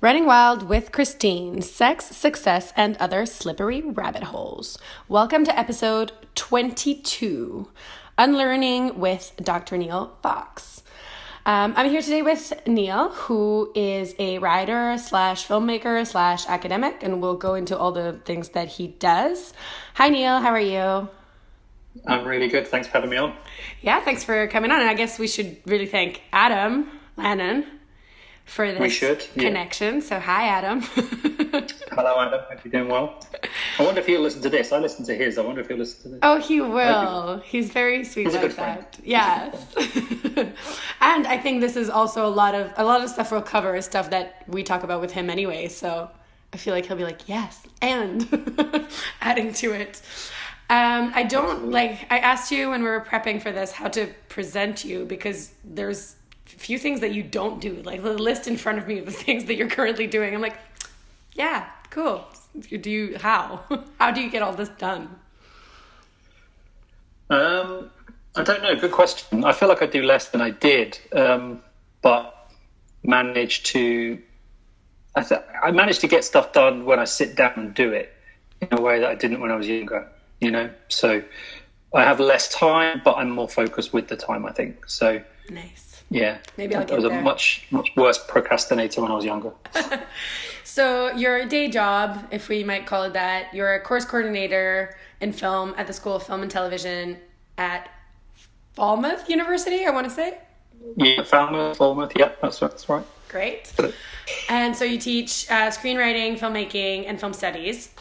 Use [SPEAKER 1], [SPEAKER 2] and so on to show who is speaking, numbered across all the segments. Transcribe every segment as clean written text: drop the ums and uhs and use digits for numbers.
[SPEAKER 1] Running Wild with Christine, Sex, Success, and Other Slippery Rabbit Holes. Welcome to episode 22, Unlearning with Dr. Neil Fox. I'm here today with Neil, who is a writer slash filmmaker slash academic, and we'll go into all the things that he does. Hi, Neil. How are you?
[SPEAKER 2] I'm really good. Thanks for having me on.
[SPEAKER 1] Yeah, thanks for coming on. And I guess we should really thank Adam Lannon for this connection. Yeah. So hi, Adam.
[SPEAKER 2] Hello, Adam. Hope you're doing well. I wonder if he'll listen to this. I listened to his. I wonder if he'll listen to this.
[SPEAKER 1] Oh, he will. He's very sweet.
[SPEAKER 2] He's
[SPEAKER 1] like
[SPEAKER 2] a good
[SPEAKER 1] that.
[SPEAKER 2] friend.
[SPEAKER 1] Yes. And I think this is also a lot of stuff we'll cover is stuff that we talk about with him anyway. So I feel like he'll be like, yes, and adding to it. I asked you when we were prepping for this how to present you, because there's few things that you don't do, like the list in front of me of the things that you're currently doing. I'm like, yeah, cool. How do you get all this done?
[SPEAKER 2] I don't know. Good question. I feel like I do less than I did, but managed to get stuff done when I sit down and do it in a way that I didn't when I was younger, so I have less time, but I'm more focused with the time, I think. So
[SPEAKER 1] nice.
[SPEAKER 2] Yeah,
[SPEAKER 1] maybe I'll get
[SPEAKER 2] there. I was
[SPEAKER 1] there.
[SPEAKER 2] a much worse procrastinator when I was younger.
[SPEAKER 1] So your day job, if we might call it that, you're a course coordinator in film at the School of Film and Television at Falmouth University, I want to say?
[SPEAKER 2] Yeah, Falmouth, yeah, that's right.
[SPEAKER 1] Great. And so you teach screenwriting, filmmaking, and film studies.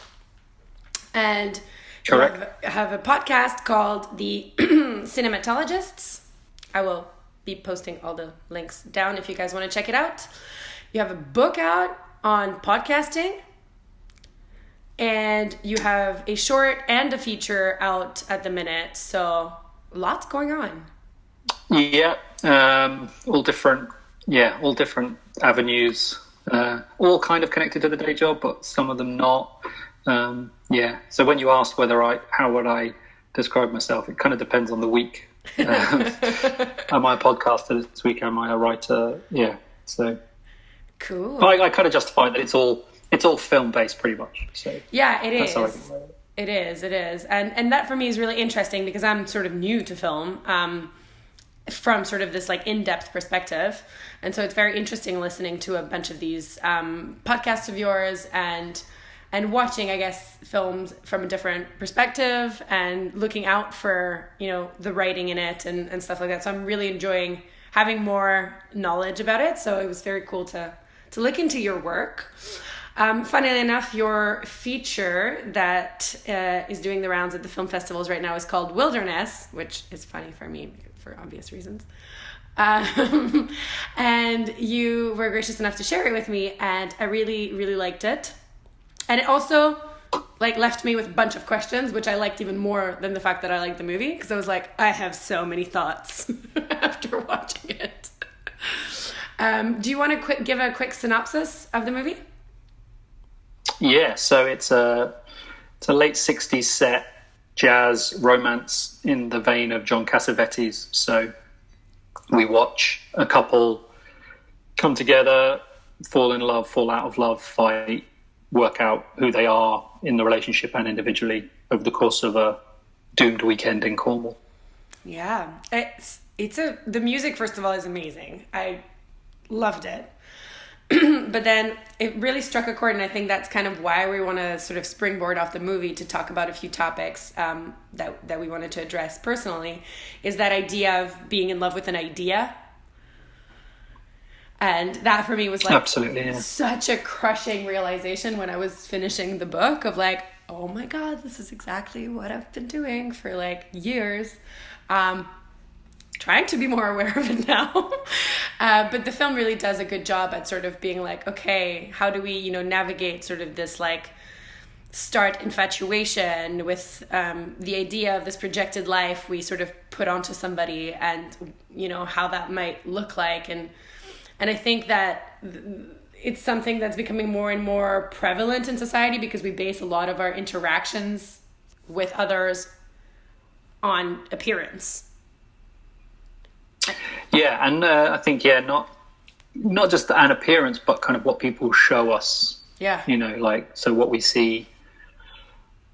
[SPEAKER 1] And
[SPEAKER 2] correct.
[SPEAKER 1] You have a podcast called The Cinematologists. I will be posting all the links down if you guys want to check it out. You have a book out on podcasting, and you have a short and a feature out at the minute, so lots going on.
[SPEAKER 2] Yeah, all different avenues, all kind of connected to the day job, but some of them not. So when you asked how would I describe myself, it kind of depends on the week. Am I a podcaster this week? Am I a writer? Yeah, so
[SPEAKER 1] cool.
[SPEAKER 2] I kind of justify that it's all film based pretty much. So
[SPEAKER 1] yeah, it is. It is, and that for me is really interesting because I'm sort of new to film, from sort of this like in-depth perspective, and so it's very interesting listening to a bunch of these podcasts of yours and watching, I guess, films from a different perspective and looking out for, the writing in it and stuff like that. So I'm really enjoying having more knowledge about it. So it was very cool to look into your work. Funnily enough, your feature that is doing the rounds at the film festivals right now is called Wilderness, which is funny for me for obvious reasons. And you were gracious enough to share it with me, and I really, really liked it. And it also left me with a bunch of questions, which I liked even more than the fact that I liked the movie, because I was like, I have so many thoughts after watching it. Do you want to give a quick synopsis of the movie?
[SPEAKER 2] Yeah, so it's a late 60s set, jazz romance in the vein of John Cassavetes. So we watch a couple come together, fall in love, fall out of love, fight, work out who they are in the relationship and individually over the course of a doomed weekend in Cornwall.
[SPEAKER 1] Yeah, the music, first of all, is amazing. I loved it. But then it really struck a chord, and I think that's kind of why we want to sort of springboard off the movie to talk about a few topics that we wanted to address personally, is that idea of being in love with an idea. And that for me was
[SPEAKER 2] absolutely,
[SPEAKER 1] such a crushing realization when I was finishing the book of oh my God, this is exactly what I've been doing for years. Trying to be more aware of it now. But the film really does a good job at sort of being okay, how do we, navigate sort of this start infatuation with the idea of this projected life we sort of put onto somebody, and, how that might look like. And I think that it's something that's becoming more and more prevalent in society because we base a lot of our interactions with others on appearance.
[SPEAKER 2] Yeah, and I think, not not just an appearance, but kind of what people show us.
[SPEAKER 1] Yeah.
[SPEAKER 2] Like, so what we see,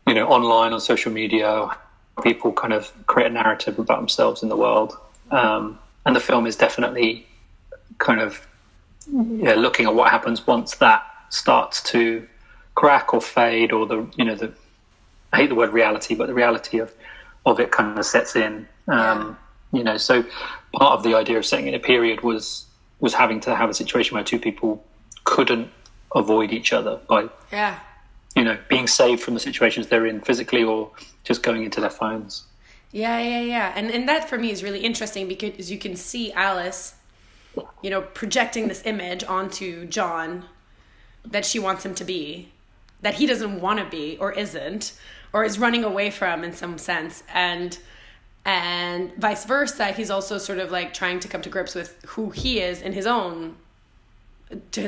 [SPEAKER 2] online on social media, people kind of create a narrative about themselves in the world. And the film is definitely kind of looking at what happens once that starts to crack or fade, or I hate the word reality, but the reality of it kind of sets in. So part of the idea of setting in a period was having to have a situation where two people couldn't avoid each other by being saved from the situations they're in physically, or just going into their phones.
[SPEAKER 1] And that for me is really interesting, because you can see Alice projecting this image onto John that she wants him to be, that he doesn't want to be, or isn't, or is running away from in some sense, and vice versa. He's also sort of like trying to come to grips with who he is to his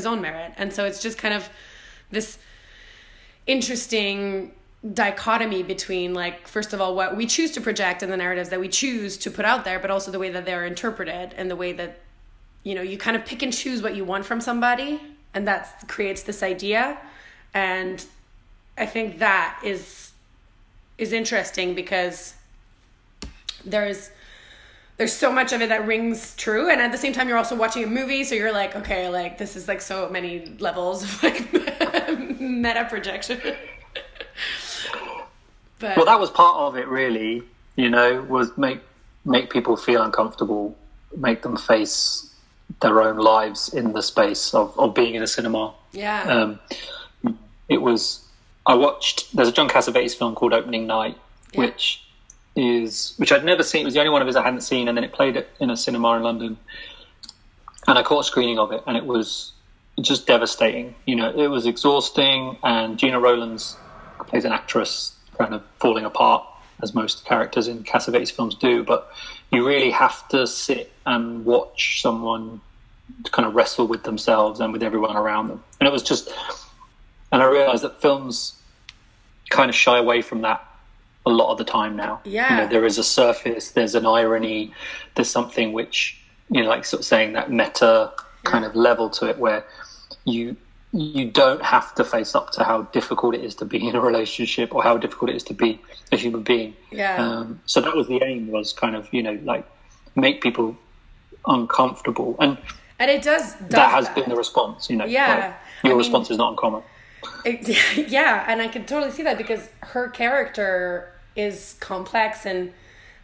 [SPEAKER 1] own merit. And so it's just kind of this interesting dichotomy between, like, first of all, what we choose to project and the narratives that we choose to put out there, but also the way that they're interpreted, and the way that you kind of pick and choose what you want from somebody, and that creates this idea. And I think that is interesting, because there's so much of it that rings true, and at the same time you're also watching a movie, so you're like, okay, like, this is like so many levels of like meta projection. But
[SPEAKER 2] well, that was part of it, really, was make people feel uncomfortable, make them face their own lives in the space of being in a cinema. There's a John Cassavetes film called Opening Night, which I'd never seen. It was the only one of his I hadn't seen, and then it played it in a cinema in London, and I caught a screening of it, and it was just devastating. It was exhausting, and Gina Rowlands plays an actress kind of falling apart, as most characters in Cassavetes films do, but you really have to sit and watch someone kind of wrestle with themselves and with everyone around them. And it was just, and I realized that films kind of shy away from that a lot of the time now. There is a surface, there's an irony, there's something which, like sort of saying that meta kind of level to it, where you don't have to face up to how difficult it is to be in a relationship, or how difficult it is to be a human being. So that was the aim, was kind of, like, make people uncomfortable. And it does that has been the response, like, your response is not uncommon.
[SPEAKER 1] And I can totally see that, because her character is complex, and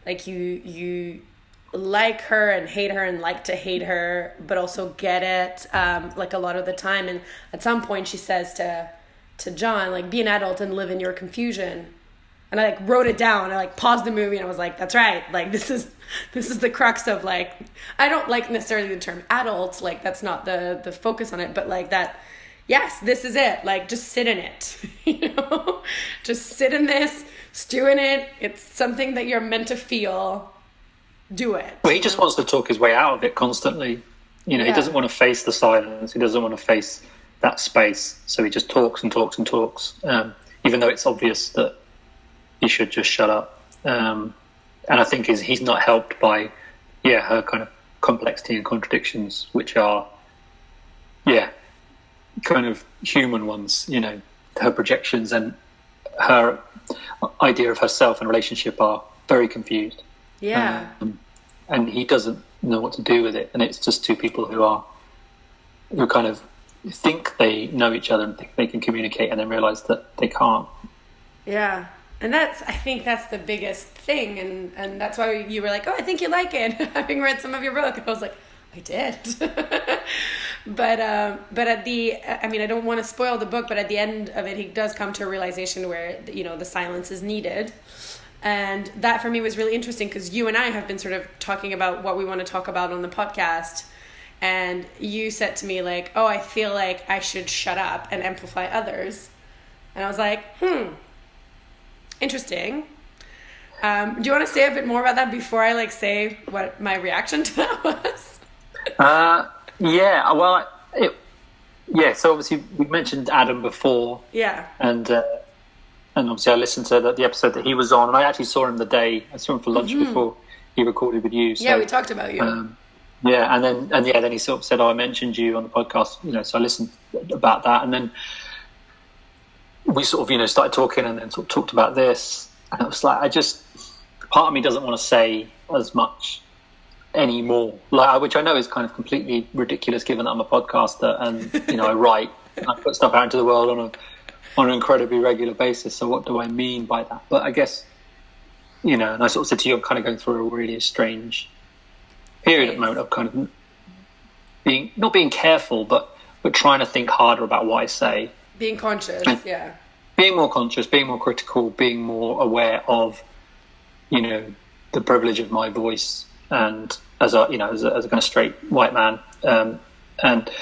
[SPEAKER 1] like you like her and hate her and like to hate her, but also get it like a lot of the time. And at some point she says to John, like, be an adult and live in your confusion. And I like wrote it down. I like paused the movie and I was like, that's right. Like, this is the crux of, like, I don't like necessarily the term adult, like that's not the focus on it, but like that, yes, this is it. Like, just sit in it, just sit in this, stew in it. It's something that you're meant to feel. Do it.
[SPEAKER 2] Well, he just wants to talk his way out of it constantly. He doesn't want to face the silence. He doesn't want to face that space. So he just talks and talks and talks, even though it's obvious that he should just shut up. And I think he's not helped by, her kind of complexity and contradictions, which are, kind of human ones. Her projections and her idea of herself and relationship are very confused. And he doesn't know what to do with it, and it's just two people who kind of think they know each other and think they can communicate, and then realize that they can't.
[SPEAKER 1] And I think that's the biggest thing, and that's why you were like, oh, I think you like it, having read some of your book. I was like, I did. but at I don't want to spoil the book, but at the end of it, he does come to a realization where the silence is needed. And that for me was really interesting, because you and I have been sort of talking about what we want to talk about on the podcast. And you said to me, like, oh, I feel like I should shut up and amplify others. And I was like, interesting. Do you want to say a bit more about that before I like say what my reaction to that was?
[SPEAKER 2] So obviously we mentioned Adam before. And obviously I listened to the episode that he was on, and I actually saw him I saw him for lunch before he recorded with you. So,
[SPEAKER 1] we talked about you.
[SPEAKER 2] Yeah, then he sort of said, "Oh, I mentioned you on the podcast," so I listened about that, and then we sort of, started talking, and then sort of talked about this, and it was like, part of me doesn't want to say as much anymore, which I know is kind of completely ridiculous, given that I'm a podcaster and I write and I put stuff out into the world on an incredibly regular basis. So what do I mean by that? But I guess, and I sort of said to you, I'm kind of going through a really strange period at the moment of kind of not being careful, but trying to think harder about what I say.
[SPEAKER 1] Being conscious, yeah.
[SPEAKER 2] Being more conscious, being more critical, being more aware of, the privilege of my voice, and as a kind of straight white man, and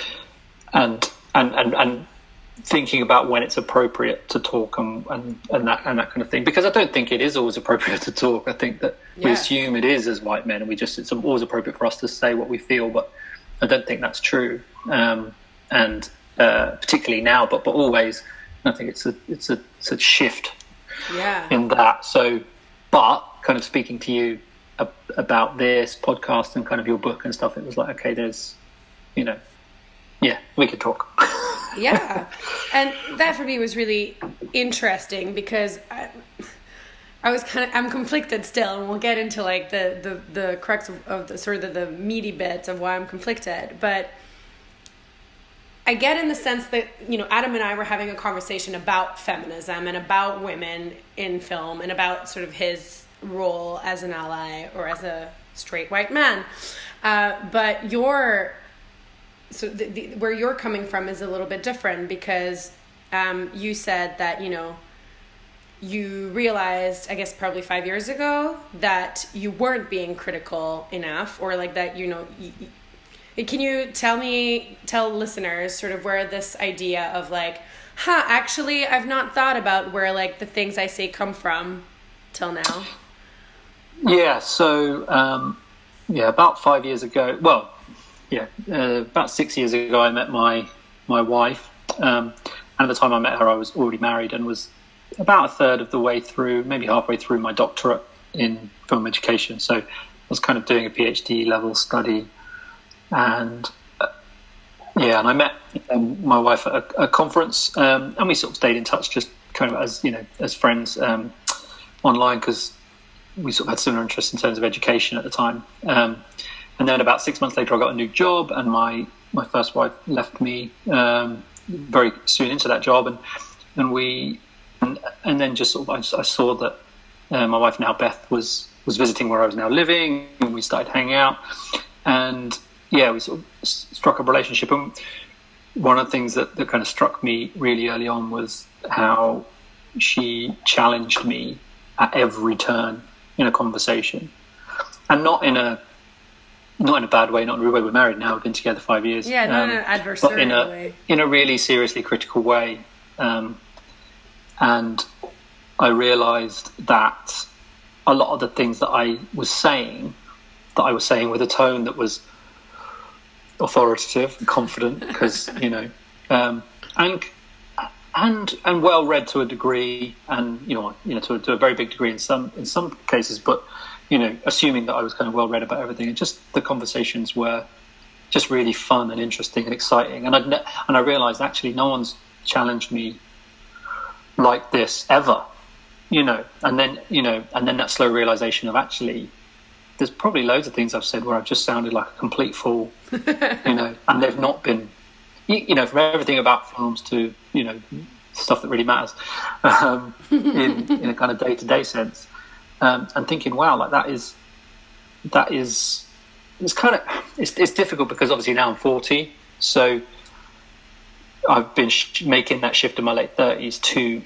[SPEAKER 2] thinking about when it's appropriate to talk and that kind of thing, because I don't think it is always appropriate to talk. I think that we assume it is as white men, and it's always appropriate for us to say what we feel, but I don't think that's true, and particularly now, but always. I think it's a shift in that. So, but kind of speaking to you about this podcast and kind of your book and stuff, it was like, okay, there's, we could talk.
[SPEAKER 1] Yeah. And that for me was really interesting, because I'm conflicted still, and we'll get into like the crux of the sort of the meaty bits of why I'm conflicted. But I get in the sense that, Adam and I were having a conversation about feminism and about women in film and about sort of his role as an ally or as a straight white man. But where you're coming from is a little bit different, because you said that, you realized, I guess probably 5 years ago, that you weren't being critical enough, or like that, can you tell listeners sort of where this idea of like, actually I've not thought about where like the things I say come from till now?
[SPEAKER 2] Yeah, so about 5 years ago, about 6 years ago, I met my wife, and at the time I met her, I was already married and was about a third of the way through, maybe halfway through my doctorate in film education. So I was kind of doing a PhD level study, and and I met my wife at a conference, and we sort of stayed in touch, just kind of as friends online, because we sort of had similar interests in terms of education at the time. And then about 6 months later, I got a new job, and my first wife left me very soon into that job, and then just sort of I saw that my wife now, Beth, was visiting where I was now living, and we started hanging out, and we sort of struck a relationship. And one of the things that kind of struck me really early on was how she challenged me at every turn in a conversation, and not in a bad way, not in a rude way. We're married now; we've been together 5 years.
[SPEAKER 1] Yeah, not in an adversarial way.
[SPEAKER 2] In a really seriously critical way. And I realised that a lot of the things that I was saying with a tone that was authoritative and confident, because and well read to a degree, and to a very big degree in some cases, but assuming that I was kind of well read about everything, and just the conversations were just really fun and interesting and exciting, and I realised actually no one's challenged me like this ever, and then that slow realization of actually there's probably loads of things I've said where I've just sounded like a complete fool, and they've not been, from everything about films to stuff that really matters, in a kind of day-to-day sense, and thinking, wow, like that is it's kind of it's difficult, because obviously now I'm 40, so I've been making that shift in my late 30s to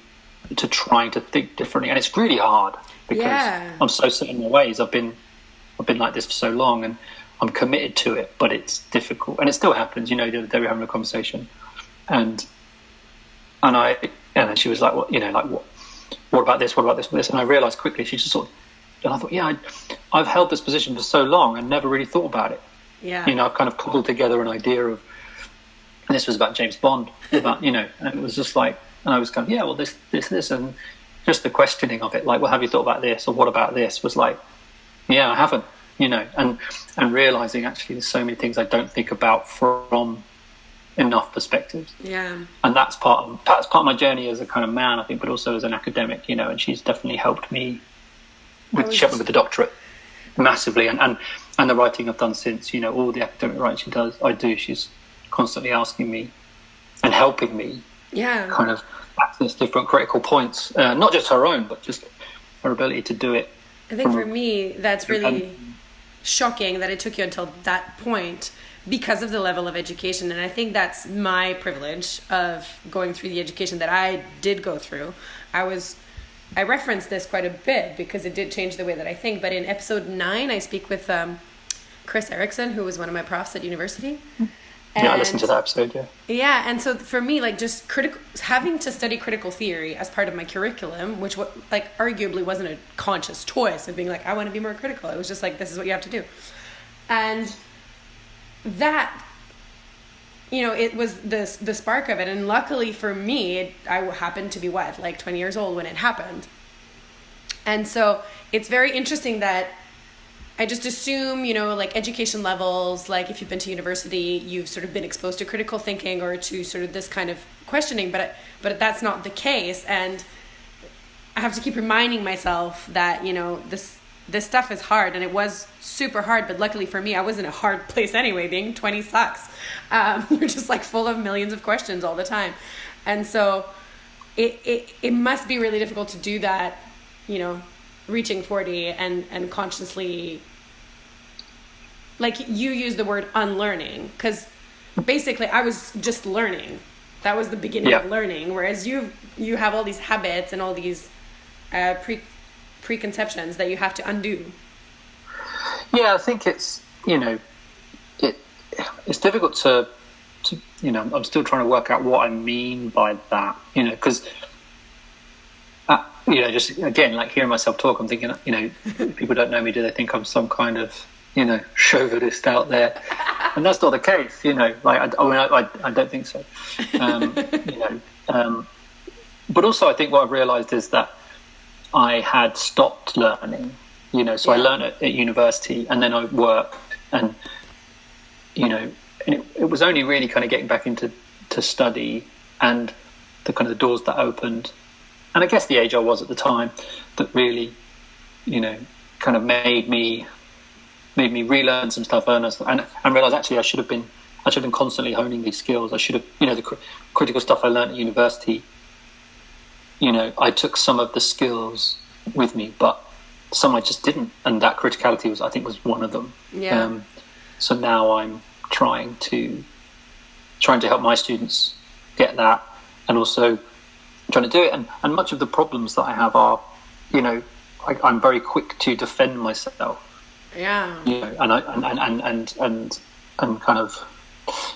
[SPEAKER 2] trying to think differently, and it's really hard, because I'm so set in my ways. I've been like this for so long, and I'm committed to it, but it's difficult, and it still happens. The other day we were having a conversation, and then she was like, what about this? What about this? What about this? And I realised quickly, she just sort of, and I thought, I've held this position for so long and never really thought about it.
[SPEAKER 1] Yeah.
[SPEAKER 2] I've kind of cobbled together an idea of, and this was about James Bond, about, and it was just like, and I was going, well, this, and just the questioning of it, like, well, have you thought about this, or what about this, was like, I haven't. and realizing actually there's so many things I don't think about from enough perspectives.
[SPEAKER 1] Yeah.
[SPEAKER 2] And that's part of my journey as a kind of man, I think, but also as an academic, and she's definitely helped me with the doctorate massively, and the writing I've done since, all the academic writing she's constantly asking me and helping me kind of access different critical points, not just her own, but just her ability to do it.
[SPEAKER 1] I think for me, that's really shocking that it took you until that point because of the level of education. And I think that's my privilege of going through the education that I did go through. I referenced this quite a bit because it did change the way that I think. But in episode 9, I speak with Chris Erickson, who was one of my profs at university.
[SPEAKER 2] Yeah, I listened to that episode, yeah.
[SPEAKER 1] Yeah, and so for me, just having to study critical theory as part of my curriculum, which arguably wasn't a conscious choice of being I want to be more critical. It was just this is what you have to do. And that, it was the spark of it. And luckily for me, I happened to be 20 years old when it happened. And so it's very interesting that I just assume, education levels, if you've been to university, you've sort of been exposed to critical thinking or to sort of this kind of questioning, but that's not the case. And I have to keep reminding myself that, this stuff is hard, and it was super hard, but luckily for me, I was in a hard place anyway. Being 20 sucks. You're just full of millions of questions all the time. And so it must be really difficult to do that, reaching 40 and consciously, you use the word unlearning, because basically I was just learning. That was the beginning of learning, whereas you have all these habits and all these preconceptions that you have to undo.
[SPEAKER 2] Yeah, I think it's it's difficult to I'm still trying to work out what I mean by that, because just again, hearing myself talk, I'm thinking, if people don't know me, do they think I'm some kind of, chauvinist out there? And that's not the case, I don't think so. But also I think what I've realized is that I had stopped learning, so I learned at university, and then I worked, and, and it was only really kind of getting back into study and the kind of the doors that opened, and I guess the age I was at the time, that really, kind of made me relearn some stuff, and realize actually I should have been constantly honing these skills. I should have, the critical stuff I learned at university, I took some of the skills with me, but some I just didn't, and that criticality was one of them.
[SPEAKER 1] Yeah.
[SPEAKER 2] So now I'm trying to help my students get that, and also trying to do it. And much of the problems that I have are, I'm very quick to defend myself.
[SPEAKER 1] Yeah.
[SPEAKER 2] And kind of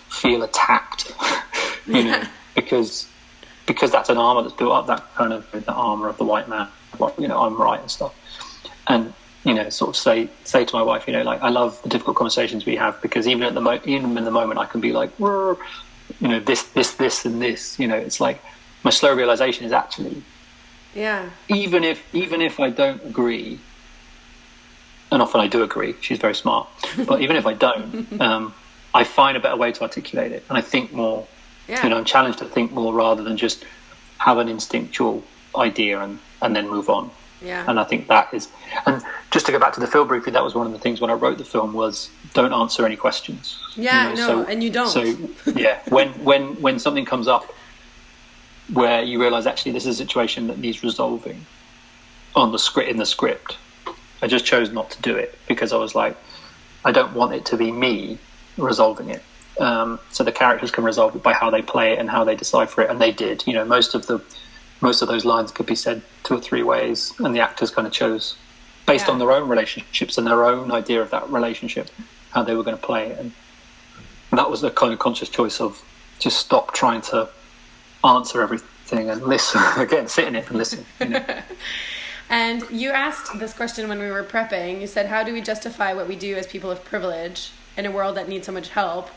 [SPEAKER 2] feel attacked, because that's an armor that's built up, that kind of the armor of the white man, I'm right and stuff. And sort of say to my wife, I love the difficult conversations we have, because even in the moment I can be this and this, it's my slow realization is actually, even if I don't agree, and often I do agree, she's very smart, but even if I don't, I find a better way to articulate it, and I think more. I'm challenged to think more rather than just have an instinctual idea and then move on.
[SPEAKER 1] Yeah.
[SPEAKER 2] And I think that is, and just to go back to the film briefly, that was one of the things when I wrote the film was don't answer any questions.
[SPEAKER 1] And you don't.
[SPEAKER 2] So when something comes up where you realise actually this is a situation that needs resolving in the script, I just chose not to do it, because I was I don't want it to be me resolving it. So the characters can resolve it by how they play it and how they decipher it, and they did. Most of those lines could be said 2 or 3 ways, and the actors kind of chose based on their own relationships and their own idea of that relationship how they were going to play it. And that was a kind of conscious choice of just stop trying to answer everything and listen. Again, sit in it and listen.
[SPEAKER 1] And you asked this question when we were prepping. You said, how do we justify what we do as people of privilege in a world that needs so much help?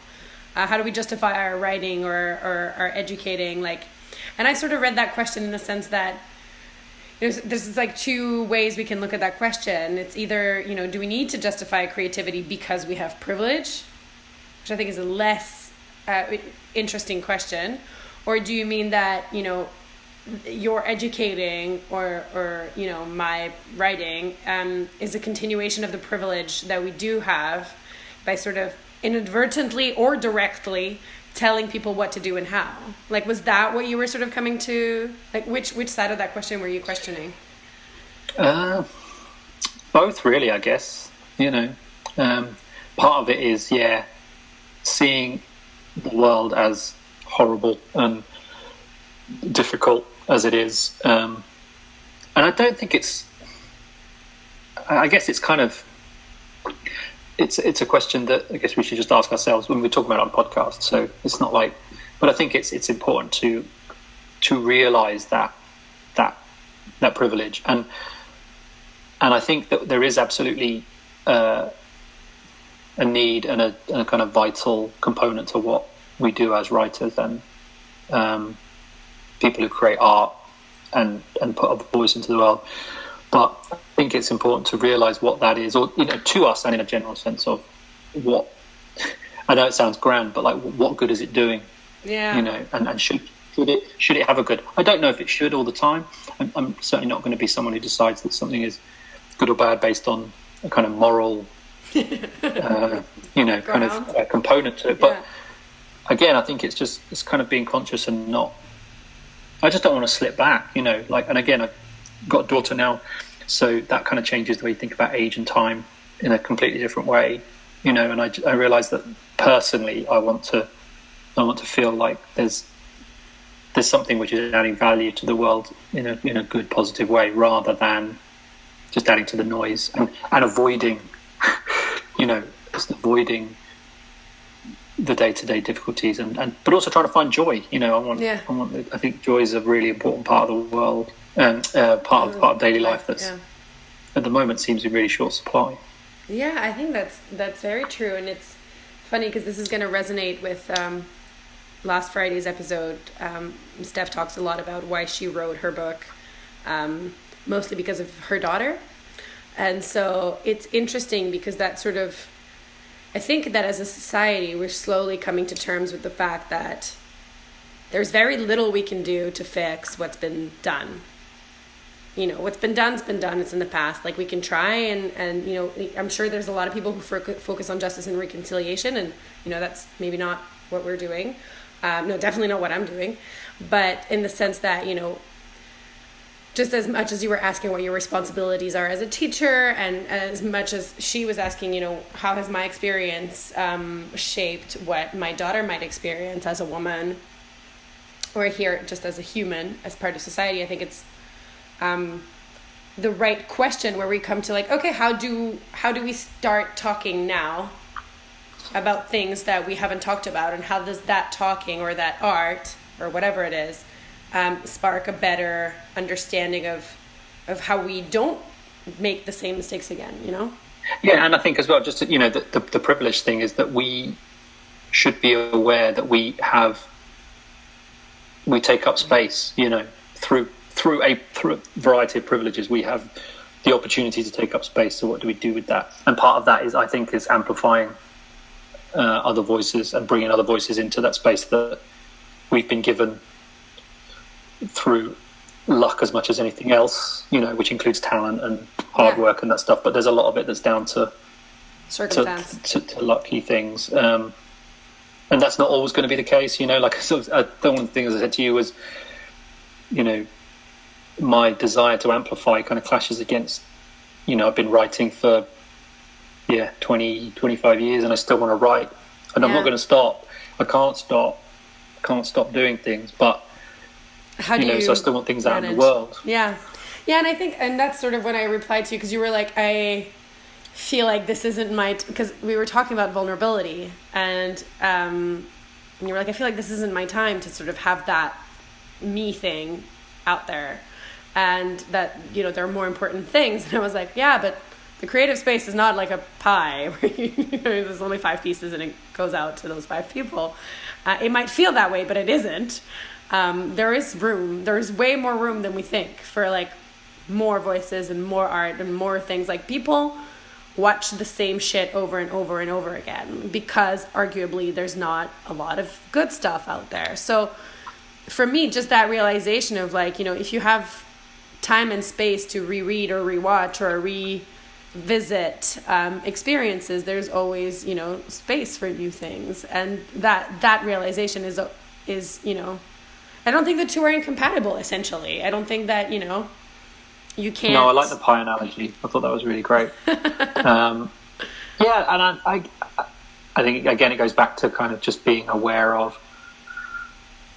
[SPEAKER 1] How do we justify our writing or our educating? And I sort of read that question in the sense that, there's like two ways we can look at that question. It's either, do we need to justify creativity because we have privilege, which I think is a less interesting question, or do you mean that, you're educating or my writing is a continuation of the privilege that we do have by sort of inadvertently or directly telling people what to do and how? Like, was that what you were sort of coming to? Like, which side of that question were you questioning?
[SPEAKER 2] Both, really, I guess. Part of it is, seeing the world as horrible and difficult as it is. And I don't think I guess it's kind of, it's a question that I guess we should just ask ourselves when we talk about it on podcasts. So it's not like, but I think it's important to realize that privilege, and I think that there is absolutely a need and a kind of vital component to what we do as writers and people who create art and put a voice into the world. But I think it's important to realize what that is, or to us, and in a general sense of what. I know it sounds grand, but like, what good is it doing?
[SPEAKER 1] Yeah.
[SPEAKER 2] And should it have a good? I don't know if it should all the time. I'm certainly not going to be someone who decides that something is good or bad based on a kind of moral, kind of component to it. But again, I think it's kind of being conscious and not. I just don't want to slip back, and again, I've got a daughter now, so that kind of changes the way you think about age and time in a completely different way, and I realize that personally I want to feel like there's something which is adding value to the world in a good, positive way, rather than just adding to the noise and avoiding, just avoiding the day-to-day difficulties but also trying to find joy. I think joy is a really important part of the world and part of daily life that's at the moment seems in really short supply.
[SPEAKER 1] Yeah, I think that's very true, and it's funny because this is going to resonate with last Friday's episode. Steph talks a lot about why she wrote her book, mostly because of her daughter, and so it's interesting because that sort of, I think that as a society we're slowly coming to terms with the fact that there's very little we can do to fix what's been done. What's been done's been done. It's in the past. Like, we can try and I'm sure there's a lot of people who focus on justice and reconciliation, and that's maybe not what we're doing. No, definitely not what I'm doing. But in the sense that, just as much as you were asking what your responsibilities are as a teacher, and as much as she was asking, how has my experience shaped what my daughter might experience as a woman, or here just as a human, as part of society, I think it's the right question where we come to like, okay, how do we start talking now about things that we haven't talked about, and how does that talking or that art or whatever it is spark a better understanding of how we don't make the same mistakes again,
[SPEAKER 2] Yeah, and I think as well, just the privilege thing is that we should be aware that we take up space, through a variety of privileges. We have the opportunity to take up space. So what do we do with that? And part of that is amplifying other voices and bringing other voices into that space that we've been given through luck as much as anything else, which includes talent and hard work and that stuff. But there's a lot of it that's down to
[SPEAKER 1] circumstance,
[SPEAKER 2] to lucky things. And that's not always going to be the case, like the one thing, as I said to you, was, my desire to amplify kind of clashes against, I've been writing for 20, 25 years, and I still want to write, and I'm not going to stop. I can't stop doing things, but
[SPEAKER 1] how do you
[SPEAKER 2] so I still want things out in the world.
[SPEAKER 1] And I think, and that's sort of when I replied to you, because you were like, I feel like this isn't because we were talking about vulnerability, and you were like, I feel like this isn't my time to sort of have that me thing out there, and that there are more important things. And I was like, yeah, but the creative space is not like a pie where there's only 5 pieces and it goes out to those 5 people. It might feel that way, but it isn't. There is room. There's way more room than we think for like more voices and more art and more things. Like, people watch the same shit over and over and over again because arguably there's not a lot of good stuff out there. So for me, just that realization of like, you know, if you have time and space to reread or rewatch or revisit experiences, there's always, you know, space for new things. And that realization is, you know, I don't think the two are incompatible, essentially. I don't think that, you know, you can't...
[SPEAKER 2] No, I like the pie analogy. I thought that was really great. And I think, again, it goes back to kind of just being aware of,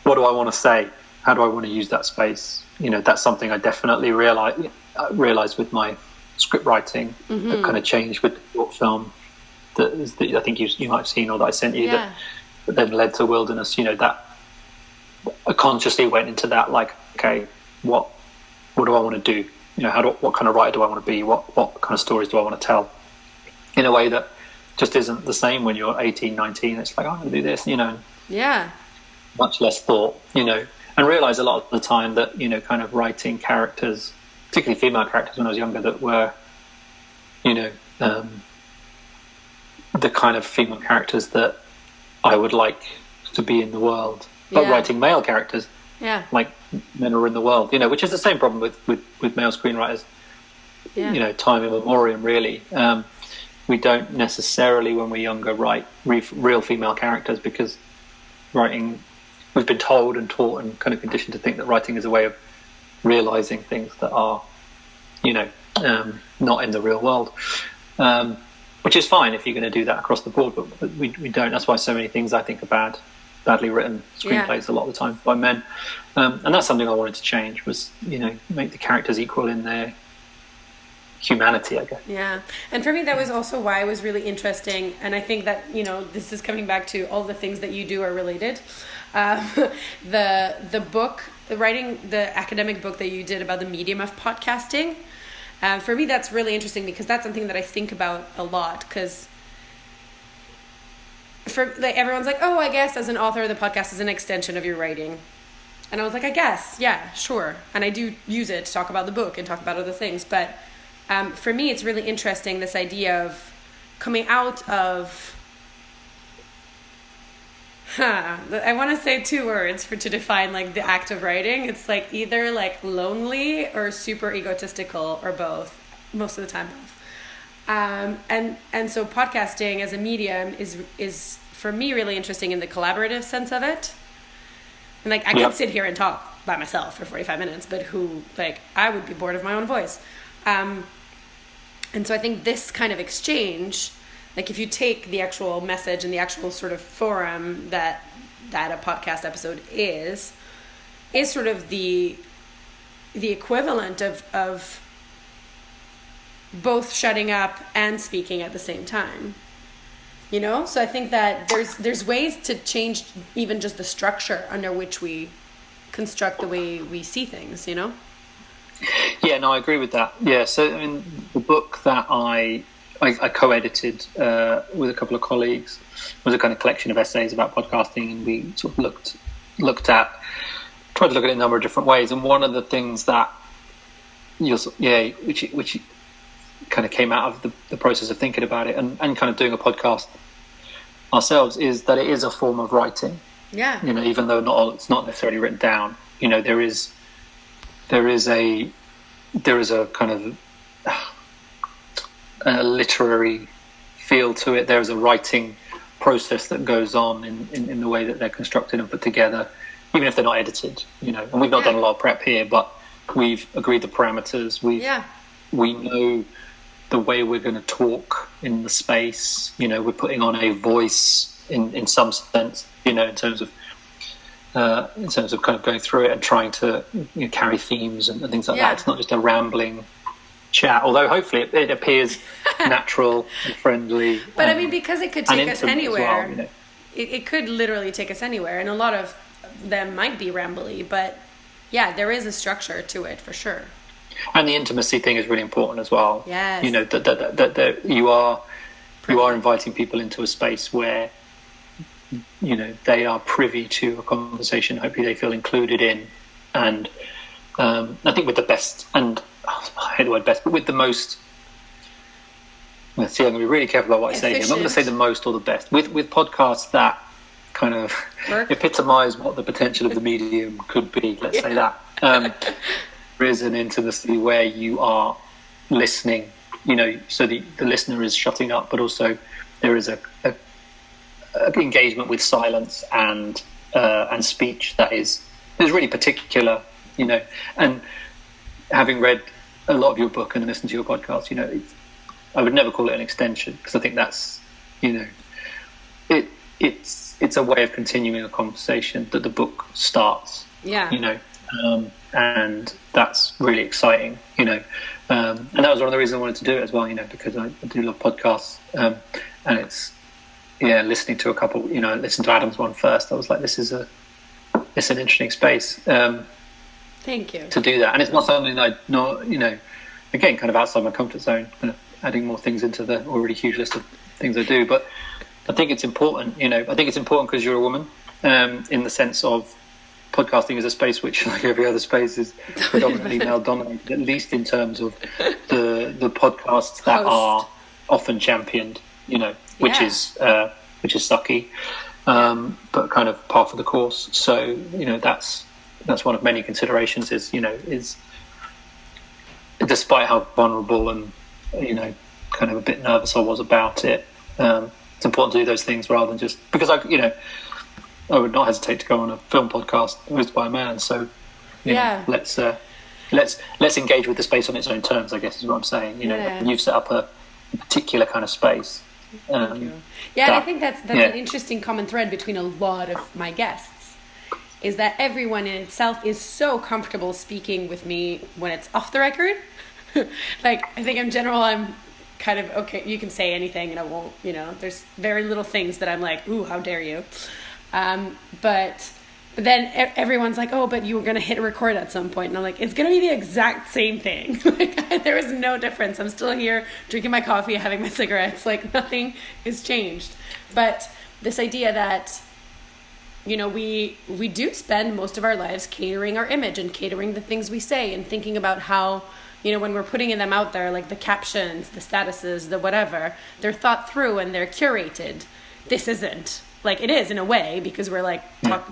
[SPEAKER 2] what do I want to say? How do I want to use that space? You know, that's something I definitely realized with my script writing, that kind of changed with the short film that I think you might have seen, or that I sent you, that then led to Wilderness. You know, that I consciously went into that, like, okay, what do I want to do? You know, what kind of writer do I want to be? What kind of stories do I want to tell? In a way that just isn't the same when you're 18, 19. It's like, I'm going to do this, you know.
[SPEAKER 1] Yeah.
[SPEAKER 2] Much less thought, you know, and realize a lot of the time that, you know, kind of writing characters, particularly female characters when I was younger, that were, you know, the kind of female characters that I would like to be in the world. But writing male characters, like men are in the world, you know, which is the same problem with male screenwriters, you know, time immemorial, really. We don't necessarily, when we're younger, write real female characters, because we've been told and taught and kind of conditioned to think that writing is a way of realizing things that are, you know, not in the real world, which is fine if you're going to do that across the board, but we don't. That's why so many things I think are badly written screenplays a lot of the time by men, and that's something I wanted to change, was, you know, make the characters equal in their humanity, I guess.
[SPEAKER 1] Yeah. And for me, that was also why it was really interesting, and I think that, you know, this is coming back to all the things that you do are related. The book, the academic book that you did about the medium of podcasting, for me that's really interesting, because that's something that I think about a lot, because for like, everyone's like, oh, I guess as an author the podcast is an extension of your writing, and I was like, I guess, yeah, sure, and I do use it to talk about the book and talk about other things, but for me it's really interesting, this idea of coming out of I want to say two words to define like the act of writing. It's like either like lonely or super egotistical, or both, most of the time both. And so podcasting as a medium is for me really interesting in the collaborative sense of it. And like I could sit here and talk by myself for 45 minutes, but I would be bored of my own voice. And so I think this kind of exchange, like if you take the actual message and the actual sort of forum that a podcast episode is sort of the equivalent of both shutting up and speaking at the same time, you know? So I think that there's ways to change even just the structure under which we construct the way we see things, you know?
[SPEAKER 2] Yeah, no, I agree with that. Yeah, so I mean, the book that I co-edited with a couple of colleagues was a kind of collection of essays about podcasting, and we sort of tried to look at it in a number of different ways. And one of the things that which kind of came out of the process of thinking about it and kind of doing a podcast ourselves, is that it is a form of writing.
[SPEAKER 1] Yeah.
[SPEAKER 2] You know, even though it's not necessarily written down, you know, there is a kind of a literary feel to it. There's a writing process that goes on in the way that they're constructed and put together, even if they're not edited, you know. And we've not done a lot of prep here, but we've agreed the parameters. We know the way we're going to talk in the space. You know, we're putting on a voice in some sense, you know, in terms of kind of going through it and trying to, you know, carry themes and things like that. It's not just a rambling chat, although hopefully it appears natural and friendly.
[SPEAKER 1] But I mean, because it could take us anywhere.
[SPEAKER 2] Well, you know.
[SPEAKER 1] It could literally take us anywhere, and a lot of them might be rambly, but yeah, there is a structure to it for sure.
[SPEAKER 2] And the intimacy thing is really important as well.
[SPEAKER 1] Yes.
[SPEAKER 2] You know, that you are inviting people into a space where, you know, they are privy to a conversation. Hopefully they feel included in. And I think with the best, and I hate the word best, but with the most. Let's see, I'm going to be really careful about what I say here. I'm not going to say the most or the best. With podcasts that kind of epitomise what the potential of the medium could be, let's say that. There is an intimacy where you are listening, so the listener is shutting up, but also there is a engagement with silence and speech that is really particular, and having read a lot of your book and listened to your podcast, I would never call it an extension, because I think that's, it's a way of continuing a conversation that the book starts.
[SPEAKER 1] Yeah.
[SPEAKER 2] And that's really exciting. And that was one of the reasons I wanted to do it as well. Because I do love podcasts, and it's listening to a couple. I listened to Adam's one first. I was like, it's an interesting space.
[SPEAKER 1] Thank you.
[SPEAKER 2] To do that, and it's not something that again, kind of outside my comfort zone, kind of adding more things into the already huge list of things I do. But I think it's important, I think it's important because you're a woman, in the sense of podcasting is a space which, like every other space, is predominantly male dominated, at least in terms of the podcasts that are often championed, which is sucky, but kind of par for the course. So, that's one of many considerations is despite how vulnerable and kind of a bit nervous I was about it, it's important to do those things rather than just because I would not hesitate to go on a film podcast hosted by a man. So let's engage with the space on its own terms, I guess is what I'm saying. You've set up a particular kind of space.
[SPEAKER 1] Thank you. And I think that's an interesting common thread between a lot of my guests, is that everyone in itself is so comfortable speaking with me when it's off the record. Like, I think in general, I'm kind of, okay, you can say anything and I won't, there's very little things that I'm like, ooh, how dare you. But then everyone's like, oh, but you were going to hit record at some point. And I'm like, it's going to be the exact same thing. Like, there is no difference. I'm still here drinking my coffee, having my cigarettes. Like, nothing has changed. But this idea that, we do spend most of our lives catering our image and catering the things we say and thinking about how, when we're putting them out there, like the captions, the statuses, the whatever, they're thought through and they're curated. This isn't. Like, it is in a way, because we're like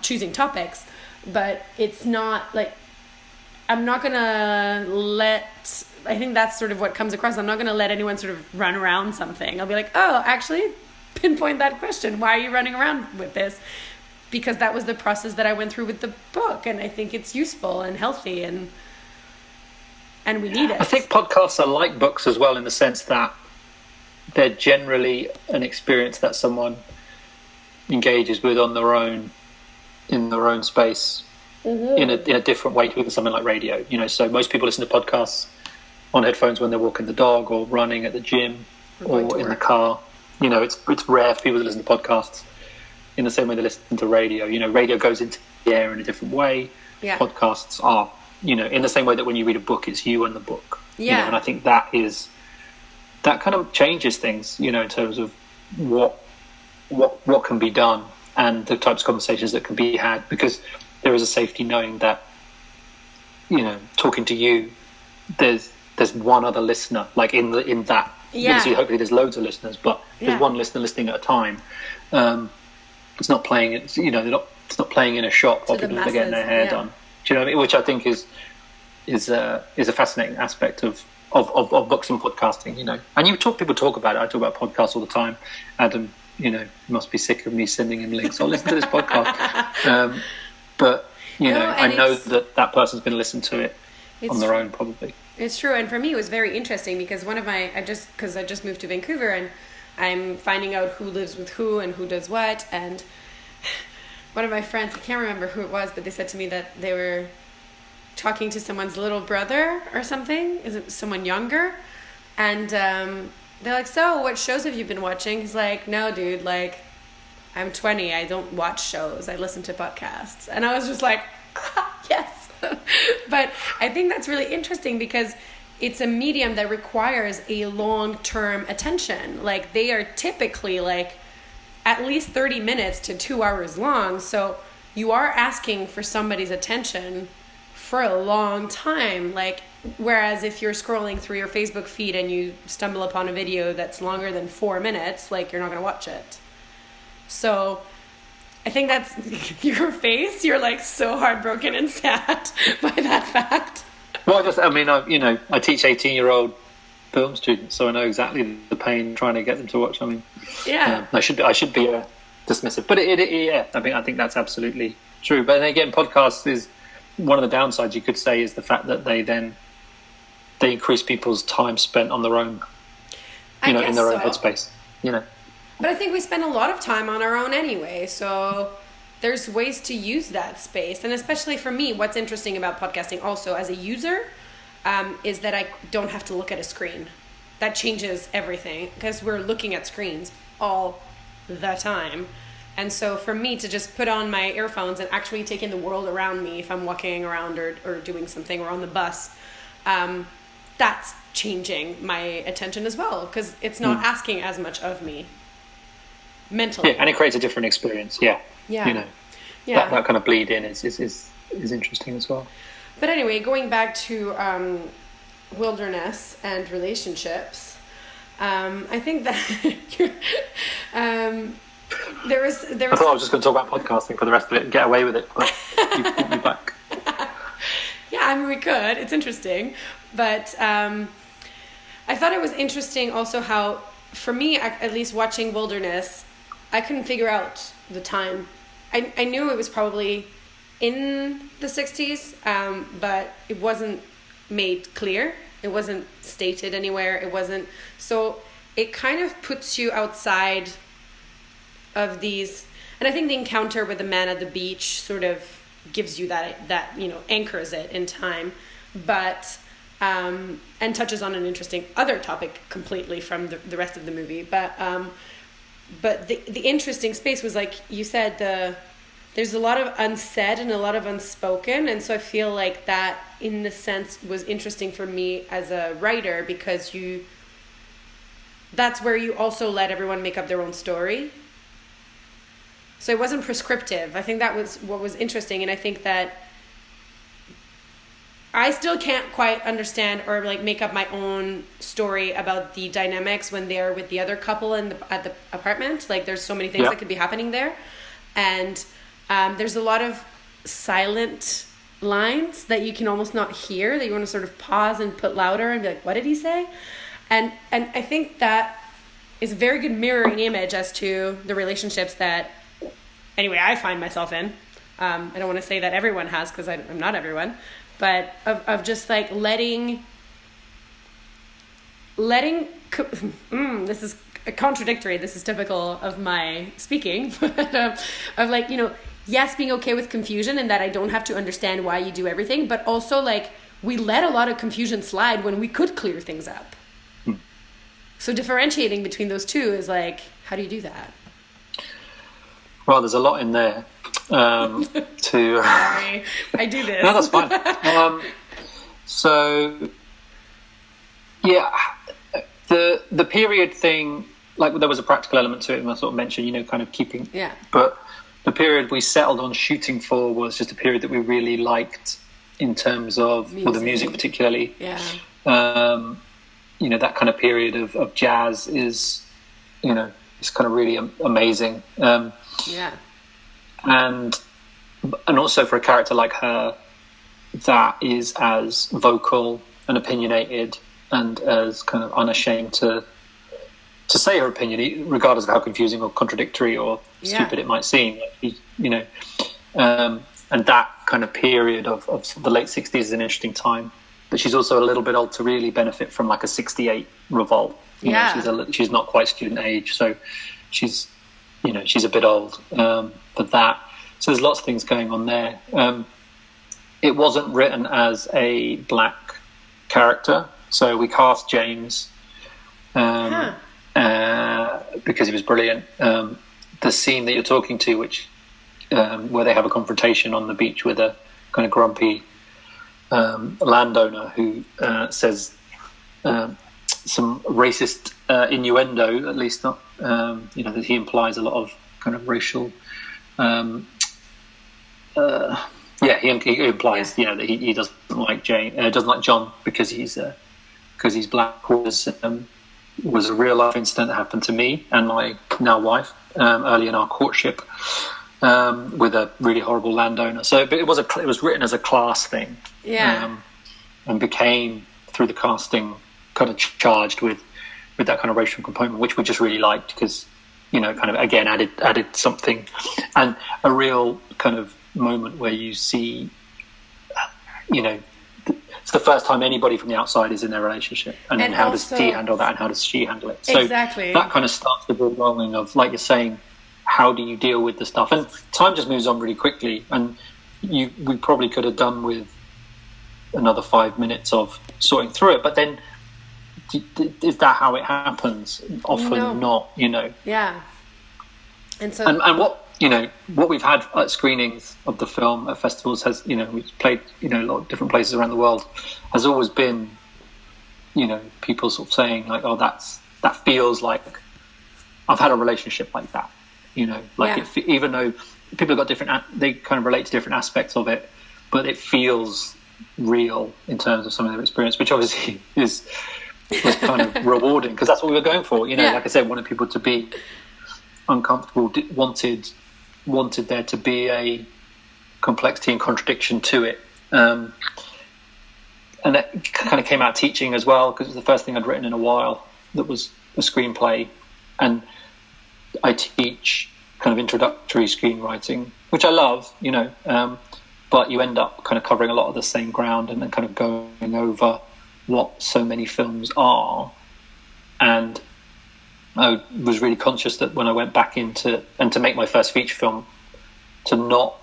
[SPEAKER 1] choosing topics, but it's not like, I'm not gonna I think that's sort of what comes across. I'm not gonna let anyone sort of run around something. I'll be like, oh, actually pinpoint that question. Why are you running around with this? Because that was the process that I went through with the book, and I think it's useful and healthy, and we need it.
[SPEAKER 2] I think podcasts are like books as well, in the sense that they're generally an experience that someone engages with on their own, in their own space, in a different way to something like radio. So most people listen to podcasts on headphones when they're walking the dog or running at the gym or in the car. It's rare for people to listen to podcasts in the same way they listen to radio. Radio goes into the air in a different way.
[SPEAKER 1] Yeah.
[SPEAKER 2] Podcasts are, in the same way that when you read a book, it's you and the book.
[SPEAKER 1] Yeah.
[SPEAKER 2] And I think that kind of changes things, in terms of what can be done and the types of conversations that can be had, because there is a safety knowing that, talking to you, there's one other listener, like in that. Obviously, hopefully there's loads of listeners, but there's one listener listening at a time. It's not playing it, it's not playing in a shop while people are getting their hair done. Do you know what I mean? Which I think is a fascinating aspect of books and podcasting, and people talk about it. I talk about podcasts all the time. Adam, must be sick of me sending him links. I'll listen to this podcast. But I know that person's going to listen to it on their own, probably.
[SPEAKER 1] It's true. And for me, it was very interesting because I just moved to Vancouver, and I'm finding out who lives with who and who does what. And one of my friends, I can't remember who it was, but they said to me that they were talking to someone's little brother or something. Is it someone younger? And they're like, so what shows have you been watching? He's like, no, dude, like, I'm 20. I don't watch shows. I listen to podcasts. And I was just like, yes. But I think that's really interesting because it's a medium that requires a long-term attention. Like, they are typically like at least 30 minutes to 2 hours long. So you are asking for somebody's attention for a long time. Like, whereas if you're scrolling through your Facebook feed and you stumble upon a video that's longer than 4 minutes, like, you're not going to watch it. So I think that's your face. You're like so heartbroken and sad by that fact.
[SPEAKER 2] Well, I teach 18-year-old film students, so I know exactly the pain trying to get them to watch. I mean,
[SPEAKER 1] yeah,
[SPEAKER 2] I should be dismissive, but I think that's absolutely true. But then again, podcasts is one of the downsides, you could say, is the fact that they increase people's time spent on their own, in their own headspace,
[SPEAKER 1] But I think we spend a lot of time on our own anyway, so there's ways to use that space. And especially for me, what's interesting about podcasting also as a user is that I don't have to look at a screen. That changes everything, because we're looking at screens all the time. And so for me to just put on my earphones and actually take in the world around me if I'm walking around or doing something or on the bus, that's changing my attention as well, because it's not asking as much of me mentally.
[SPEAKER 2] Yeah, and it creates a different experience. Yeah. That kind of bleed in is interesting as well.
[SPEAKER 1] But anyway, going back to wilderness and relationships, I think that there was.
[SPEAKER 2] I thought I was just going to talk about podcasting for the rest of it and get away with it, but you put me back.
[SPEAKER 1] Yeah, I mean, we could. It's interesting, but I thought it was interesting also how, for me, at least watching Wilderness, I couldn't figure out the time. I knew it was probably in the 60s, but it wasn't made clear. It wasn't stated anywhere. It wasn't. So it kind of puts you outside of these. And I think the encounter with the man at the beach sort of gives you that anchors it in time, but and touches on an interesting other topic completely from the rest of the movie. But the interesting space was, like you said, there's a lot of unsaid and a lot of unspoken, and so I feel like that in the sense was interesting for me as a writer, because that's where you also let everyone make up their own story. So it wasn't prescriptive. I think that was what was interesting, and I think that I still can't quite understand or like make up my own story about the dynamics when they're with the other couple at the apartment. Like, there's so many things that could be happening there, and there's a lot of silent lines that you can almost not hear, that you want to sort of pause and put louder and be like, what did he say? And I think that is a very good mirroring image as to the relationships that, anyway, I find myself in. I don't want to say that everyone has, because I'm not everyone, but of just like letting this is contradictory. This is typical of my speaking, but of like, yes, being okay with confusion and that I don't have to understand why you do everything, but also like we let a lot of confusion slide when we could clear things up. So differentiating between those two is like, how do you do that?
[SPEAKER 2] Well, there's a lot in there.
[SPEAKER 1] Sorry, I do this.
[SPEAKER 2] No, that's fine. So, yeah, the period thing, like there was a practical element to it, and I sort of mentioned, kind of keeping.
[SPEAKER 1] Yeah.
[SPEAKER 2] But the period we settled on shooting for was just a period that we really liked in terms of the music particularly.
[SPEAKER 1] Yeah.
[SPEAKER 2] That kind of period of jazz is, it's kind of really amazing.
[SPEAKER 1] Yeah.
[SPEAKER 2] And also for a character like her that is as vocal and opinionated and as kind of unashamed to say her opinion, regardless of how confusing or contradictory or stupid it might seem. And that kind of period of the late 60s is an interesting time. But she's also a little bit old to really benefit from like a 68 revolt. She's not quite student age, so she's a bit old for that. So there's lots of things going on there. It wasn't written as a black character, so we cast James because he was brilliant. The scene that you're talking to, which where they have a confrontation on the beach with a kind of grumpy landowner who says some racist innuendo, at least not, that he implies a lot of kind of racial Yeah, he implies, that he doesn't like doesn't like John because he's black. Was a real life incident that happened to me and my now wife early in our courtship with a really horrible landowner. So, but it was written as a class thing, and became through the casting kind of charged with that kind of racial component, which we just really liked because kind of again added something, and a real kind of moment where you see, it's the first time anybody from the outside is in their relationship, and then how does he handle that and how does she handle it? So
[SPEAKER 1] exactly.
[SPEAKER 2] That kind of starts the ball rolling of, like you're saying, how do you deal with the stuff? And time just moves on really quickly, and we probably could have done with another 5 minutes of sorting through it, but then is that how it happens? Often not,
[SPEAKER 1] Yeah. And so
[SPEAKER 2] and what we've had at screenings of the film at festivals has, we've played, a lot of different places around the world, has always been, people sort of saying like, oh, that feels like I've had a relationship like that, even though people have got they kind of relate to different aspects of it, but it feels real in terms of some of their experience, which obviously was kind of rewarding because that's what we were going for. Like I said, wanted people to be uncomfortable, wanted there to be a complexity and contradiction to it, and that kind of came out teaching as well because it was the first thing I'd written in a while that was a screenplay, and I teach kind of introductory screenwriting, which I love, but you end up kind of covering a lot of the same ground and then kind of going over what so many films are. And I was really conscious that when I went back to make my first feature film, to not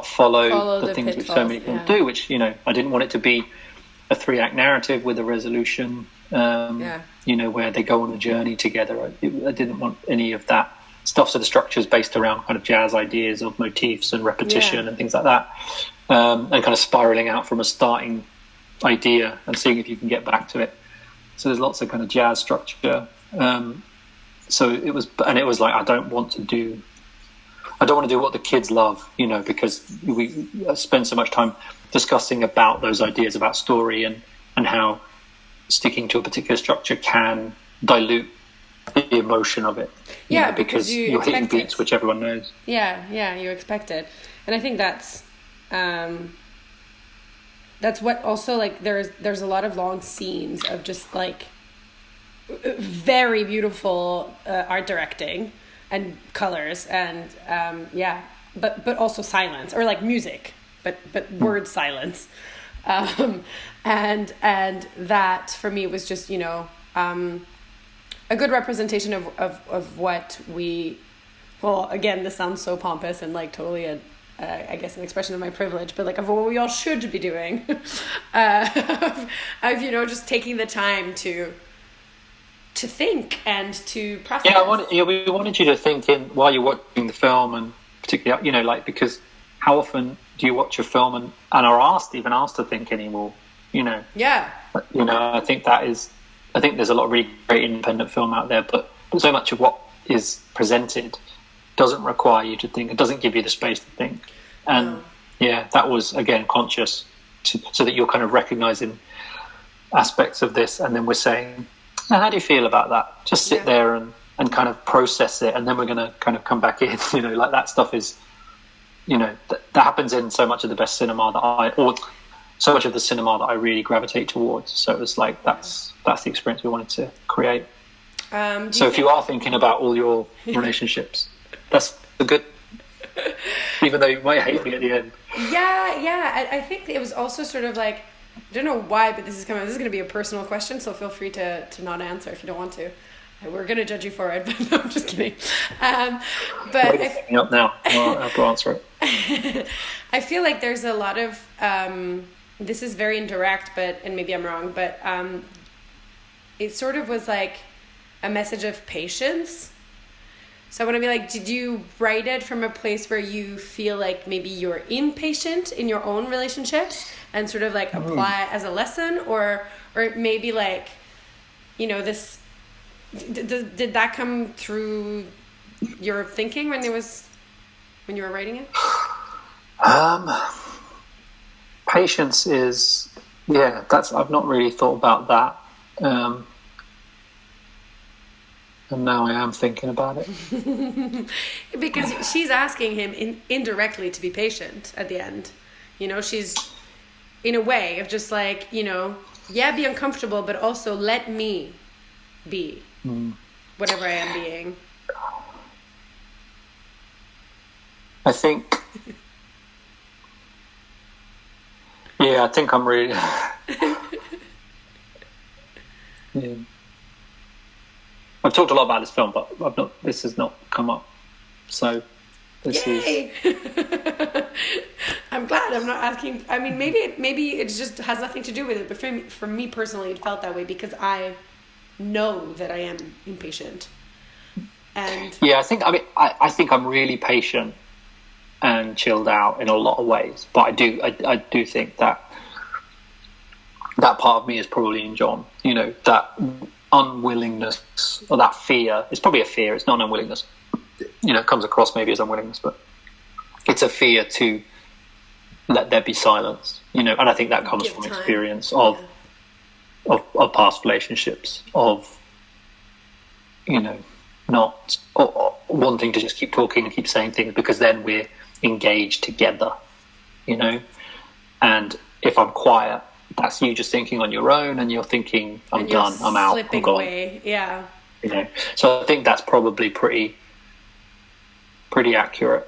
[SPEAKER 2] follow the things which so many films do, which, I didn't want it to be a 3-act narrative with a resolution, where they go on a journey together. I didn't want any of that stuff. So the structure is based around kind of jazz ideas of motifs and repetition and things like that, and kind of spiraling out from a starting idea and seeing if you can get back to it. So there's lots of kind of jazz structure. So it was like, I don't want to do what the kids love, because we spend so much time discussing about those ideas about story and how sticking to a particular structure can dilute the emotion of it. Because you're hitting beats which everyone knows.
[SPEAKER 1] Yeah, you expect it. And I think that's what also, like, there's a lot of long scenes of just like very beautiful art directing and colors and but also silence, or like music but word silence, and that for me was just a good representation of what again, this sounds so pompous and like totally I guess an expression of my privilege, but like of what we all should be doing, of just taking the time to think and to process.
[SPEAKER 2] We wanted you to think in while you're watching the film, and particularly, because how often do you watch a film and are asked to think anymore? I think there's a lot of really great independent film out there, but so much of what is presented doesn't require you to think. It doesn't give you the space to think. And that was, again, conscious so that you're kind of recognizing aspects of this, and then we're saying, how do you feel about that? Just sit there and kind of process it, and then we're going to kind of come back in. Like that stuff is, that happens in so much of the best cinema so much of the cinema that I really gravitate towards. So it was like that's the experience we wanted to create. So if you are thinking about all your relationships, that's a good. Even though you might hate me at the end. I think it was also sort of like, I don't know why, but this is going to be a personal question, so feel free to not answer if you don't want to. We're going to judge you for it, but no, I'm just kidding. But up now, I'll have to answer it.
[SPEAKER 1] I feel like there's a lot of this is very indirect, and maybe I'm wrong, but it sort of was like a message of patience. So I want to be like, did you write it from a place where you feel like maybe you're impatient in your own relationships and sort of like apply it as a lesson, or maybe like, this, did that come through your thinking when you were writing it?
[SPEAKER 2] Patience is, I've not really thought about that. And now I am thinking about it.
[SPEAKER 1] Because she's asking him indirectly to be patient at the end. She's in a way of just like, be uncomfortable, but also let me be whatever I am being.
[SPEAKER 2] I think, I think I'm really, I've talked a lot about this film, but this has not come up. So this
[SPEAKER 1] Yay! I'm glad I'm not asking. I mean, maybe it just has nothing to do with it. But for me personally, it felt that way because I know that I am impatient. And
[SPEAKER 2] I think I'm really patient and chilled out in a lot of ways. But I do think that part of me is probably in John. That unwillingness or that fear. It's probably a fear. It's not an unwillingness. It comes across maybe as unwillingness, but it's a fear to let there be silence. And I think that comes from experience of past relationships, of not wanting to just keep talking and keep saying things because then we're engaged together. And if I'm quiet, that's you just thinking on your own, and you're thinking, I'm done, I'm out, I'm gone.
[SPEAKER 1] Away. Yeah.
[SPEAKER 2] So I think that's probably pretty accurate.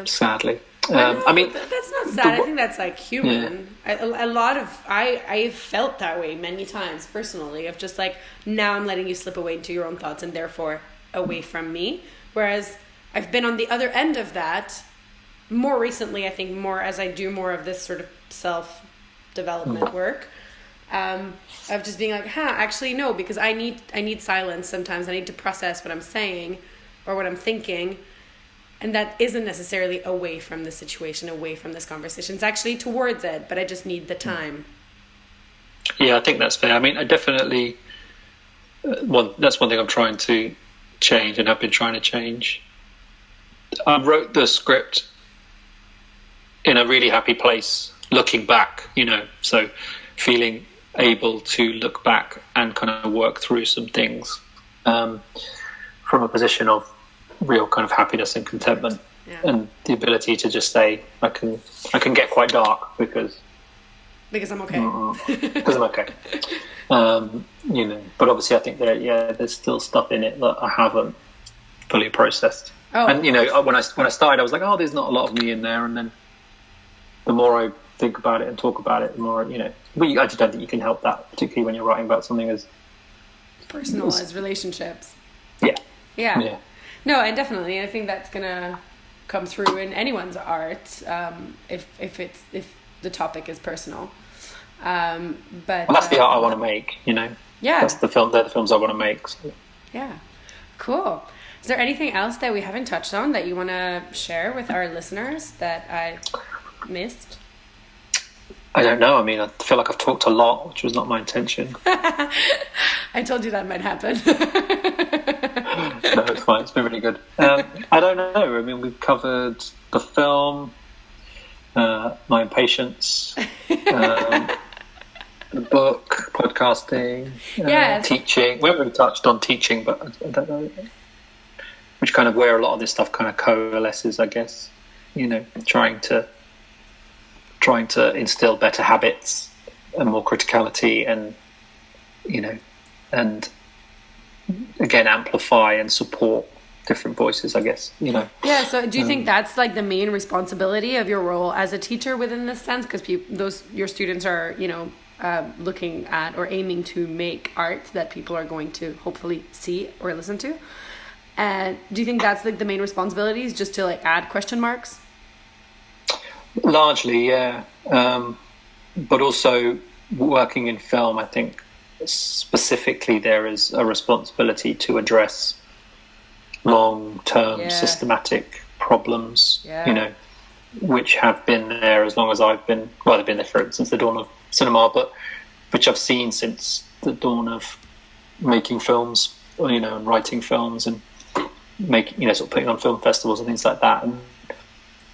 [SPEAKER 2] Sadly. I mean,
[SPEAKER 1] that's not sad. I think that's like human. Yeah. I've felt that way many times personally, of just like, now I'm letting you slip away into your own thoughts and therefore away from me. Whereas I've been on the other end of that more recently, I think, more as I do more of this sort of self-development work, of just being like, actually no, because I need silence sometimes. I need to process what I'm saying or what I'm thinking, and that isn't necessarily away from the situation, away from this conversation. It's actually towards it, but I just need the time.
[SPEAKER 2] I think that's fair. I mean, I definitely that's one thing I'm trying to change and have been trying to change. I wrote the script in a really happy place, looking back, so feeling able to look back and kind of work through some things from a position of real kind of happiness and contentment, and the ability to just say, I can get quite dark because I'm okay. Because I'm okay. But obviously I think that there's still stuff in it that I haven't fully processed. And when I started, I was like, there's not a lot of me in there, and then the more I think about it and talk about it, the more I just don't think you can help that, particularly when you're writing about something as
[SPEAKER 1] personal as relationships.
[SPEAKER 2] Yeah.
[SPEAKER 1] No, and definitely, I think that's gonna come through in anyone's art, if the topic is personal. But
[SPEAKER 2] that's the art I want to make. That's the film. They're the films I want to make. So.
[SPEAKER 1] Yeah, cool. Is there anything else that we haven't touched on that you want to share with our listeners that I missed?
[SPEAKER 2] I don't know. I mean, I feel like I've talked a lot, which was not my intention.
[SPEAKER 1] I told you that might happen.
[SPEAKER 2] No, it's fine. It's been really good. I don't know. I mean, we've covered the film, my impatience, the book, podcasting, teaching. We haven't really touched on teaching, but I don't know. Which kind of where a lot of this stuff kind of coalesces, I guess. Trying to instill better habits and more criticality, and and again amplify and support different voices, I guess.
[SPEAKER 1] Yeah. So do you think that's like the main responsibility of your role as a teacher within this sense? Because your students are looking at or aiming to make art that people are going to hopefully see or listen to. And do you think that's like the main responsibility, is just to like add question marks?
[SPEAKER 2] Largely, yeah. But also working in film, I think specifically there is a responsibility to address long-term systematic problems, which have been there as long as I've been, they've been there since the dawn of cinema, but which I've seen since the dawn of making films, and writing films and making, sort of putting on film festivals and things like that. And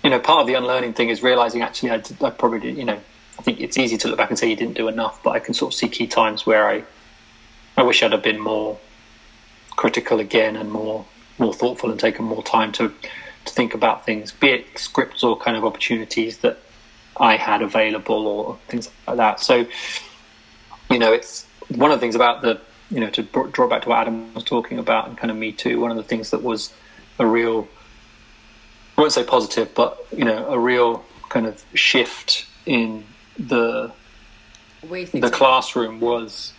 [SPEAKER 2] part of the unlearning thing is realizing actually I probably did, I think it's easy to look back and say you didn't do enough, but I can sort of see key times where I wish I'd have been more critical again and more thoughtful and taken more time to think about things, be it scripts or kind of opportunities that I had available or things like that. So, it's one of the things about to draw back to what Adam was talking about and kind of Me Too, one of the things that was a real, I won't say positive, but, a real kind of shift in the classroom was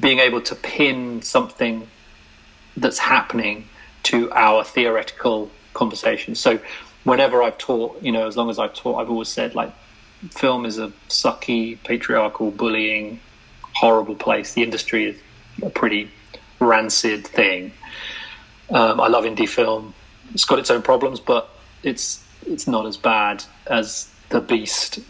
[SPEAKER 2] being able to pin something that's happening to our theoretical conversation. So whenever I've taught, as long as I've taught, I've always said, like, film is a sucky, patriarchal, bullying, horrible place. The industry is a pretty rancid thing. I love indie film. It's got its own problems, but it's not as bad as The Beast.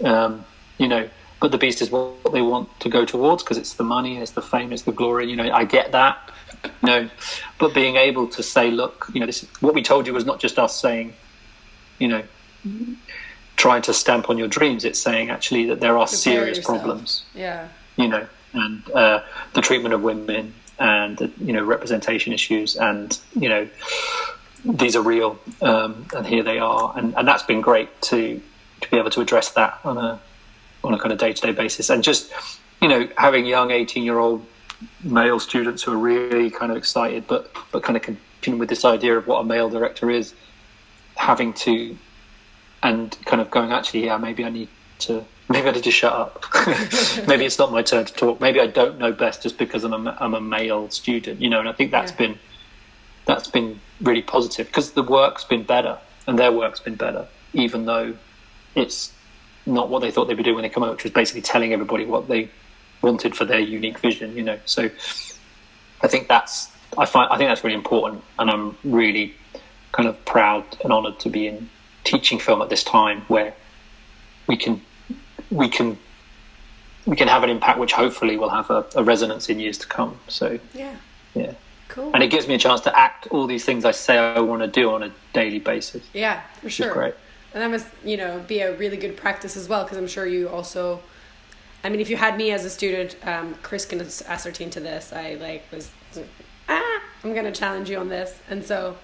[SPEAKER 2] But The Beast is what they want to go towards because it's the money, it's the fame, it's the glory. I get that. But being able to say, look, this is what we told you was not just us saying, trying to stamp on your dreams. It's saying actually that there are serious problems.
[SPEAKER 1] Yeah.
[SPEAKER 2] And the treatment of women and representation issues, and these are real, and here they are, and that's been great to be able to address that on a kind of day-to-day basis, and just having young 18-year-old male students who are really kind of excited, but kind of continue with this idea of what a male director is, having to, and kind of going, actually, yeah, maybe I need to shut up. Maybe it's not my turn to talk. Maybe I don't know best just because I'm a male student, and I think that's been really positive because the work's been better and their work's been better, even though it's not what they thought they'd be doing when they come out, which was basically telling everybody what they wanted for their unique vision, So I think that's really important, and I'm really kind of proud and honoured to be in teaching film at this time where we can have an impact which hopefully will have a resonance in years to come. So yeah, cool. And it gives me a chance to act all these things I say I want to do on a daily basis.
[SPEAKER 1] Yeah, for sure.
[SPEAKER 2] Which is great.
[SPEAKER 1] And that must, be a really good practice as well, because I'm sure you also, if you had me as a student, Chris can ascertain to this, I was, I'm going to challenge you on this. And so,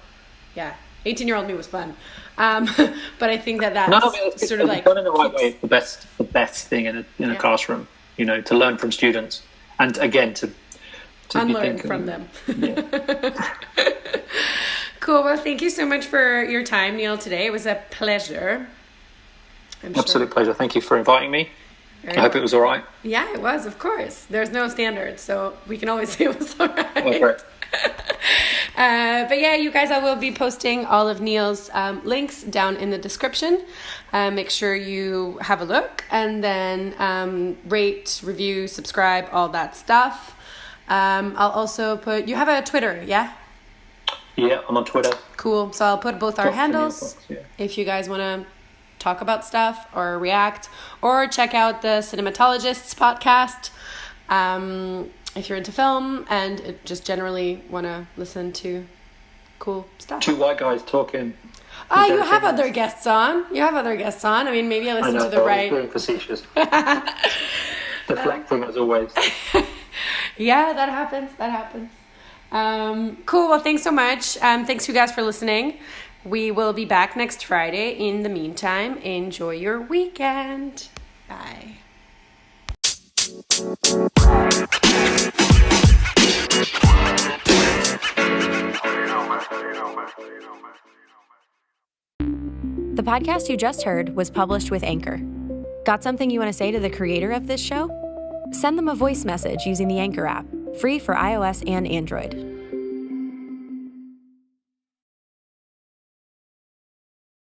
[SPEAKER 1] yeah, 18-year-old me was fun. But I think that's sort of like...
[SPEAKER 2] done in the right way, it's the best thing in a classroom, to learn from students. And again, to
[SPEAKER 1] unlearn from them.
[SPEAKER 2] Yeah.
[SPEAKER 1] Cool. Well, thank you so much for your time, Neil, today. It was a pleasure.
[SPEAKER 2] Absolute pleasure. Thank you for inviting me. I hope it was all right.
[SPEAKER 1] Yeah, it was, of course. There's no standard, so we can always say it was all right.
[SPEAKER 2] Okay.
[SPEAKER 1] But yeah, you guys, I will be posting all of Neil's links down in the description. Make sure you have a look, and then rate, review, subscribe, all that stuff. I'll also put... You have a Twitter, yeah?
[SPEAKER 2] Yeah, I'm on Twitter.
[SPEAKER 1] Cool. So I'll put both our handles if you guys want to talk about stuff or react, or check out the Cinematologists podcast if you're into film and just generally want to listen to cool stuff.
[SPEAKER 2] Two white guys talking.
[SPEAKER 1] You have other guests on. Maybe I listen to the right.
[SPEAKER 2] I was being facetious. Deflecting as always.
[SPEAKER 1] Yeah, that happens. Cool. Well, thanks so much. Thanks you guys for listening. We will be back next Friday. In the meantime, enjoy your weekend. Bye.
[SPEAKER 3] The podcast you just heard was published with Anchor. Got something you want to say to the creator of this show? Send them a voice message using the Anchor app, free for iOS and Android.